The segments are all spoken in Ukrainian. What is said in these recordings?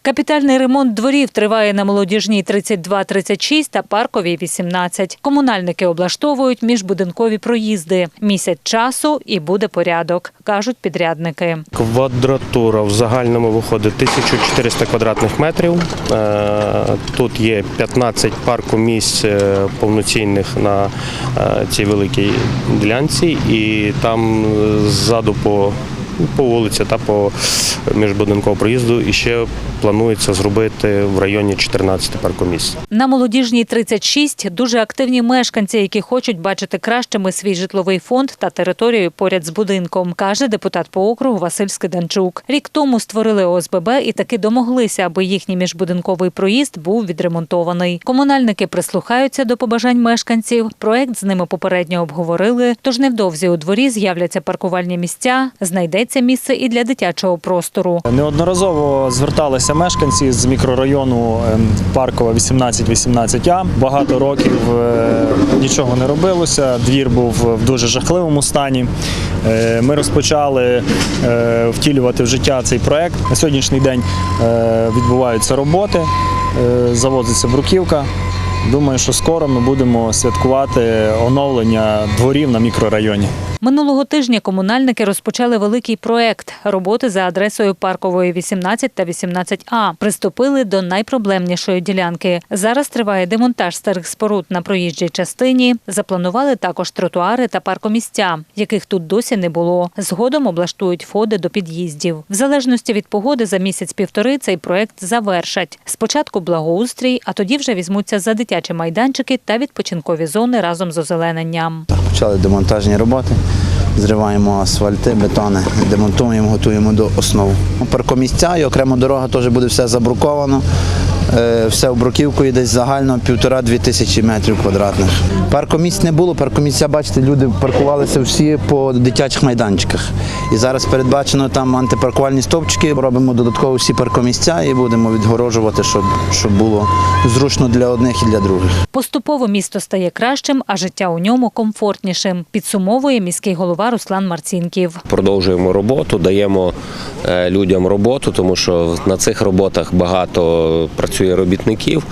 Капітальний ремонт дворів триває на Молодіжній 32-36 та Парковій 18. Комунальники облаштовують міжбудинкові проїзди. Місяць часу і буде порядок, кажуть підрядники. Квадратура в загальному виходить 1400 квадратних метрів. Тут є 15 паркомісць повноцінних на цій великій ділянці, і там ззаду по вулиці та по міжбудинковому проїзду і ще планується зробити в районі 14 паркомісць. На Молодіжній 36 дуже активні мешканці, які хочуть бачити кращими свій житловий фонд та територію поряд з будинком, каже депутат по округу Василь Скиданчук. Рік тому створили ОСББ і таки домоглися, аби їхній міжбудинковий проїзд був відремонтований. Комунальники прислухаються до побажань мешканців, проект з ними попередньо обговорили, тож невдовзі у дворі з'являться паркувальні місця, знайдеться місце і для дитячого простору. Неодноразово зверталися мешканці з мікрорайону Паркова 18-18А. Багато років нічого не робилося, двір був в дуже жахливому стані. Ми розпочали втілювати в життя цей проект. На сьогоднішній день відбуваються роботи, завозиться бруківка. Думаю, що скоро ми будемо святкувати оновлення дворів на мікрорайоні. Минулого тижня комунальники розпочали великий проект – роботи за адресою Паркової 18 та 18А. Приступили до найпроблемнішої ділянки. Зараз триває демонтаж старих споруд на проїжджій частині. Запланували також тротуари та паркомісця, яких тут досі не було. Згодом облаштують входи до під'їздів. В залежності від погоди за місяць-півтори цей проект завершать. Спочатку благоустрій, а тоді вже візьмуться за дитячі майданчики та відпочинкові зони разом з озелененням. Почали демонтажні роботи, зриваємо асфальти, бетони, демонтуємо, готуємо до основ. Паркомісця і окремо дорога теж буде все забруковано. Все в бруківку десь загально 1,5-2 тисячі метрів квадратних. Паркомісць не було, паркомісця, бачите, люди паркувалися всі по дитячих майданчиках. І зараз передбачено там антипаркувальні стовпчики, робимо додатково всі паркомісця і будемо відгороджувати, щоб було зручно для одних і для других. Поступово місто стає кращим, а життя у ньому комфортнішим, підсумовує міський голова Руслан Марцінків. Продовжуємо роботу, даємо людям роботу, тому що на цих роботах багато працює робітників,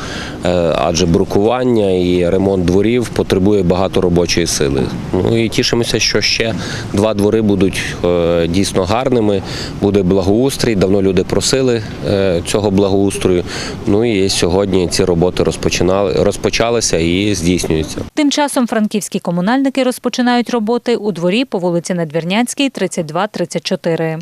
адже брукування і ремонт дворів потребує багато робочої сили. Ну і тішимося, що ще 2 двори будуть дійсно гарними, буде благоустрій, давно люди просили цього благоустрою. Ну і сьогодні ці роботи розпочалися і здійснюються. Тим часом франківські комунальники розпочинають роботи у дворі по вулиці Надвірнянській, 32-34.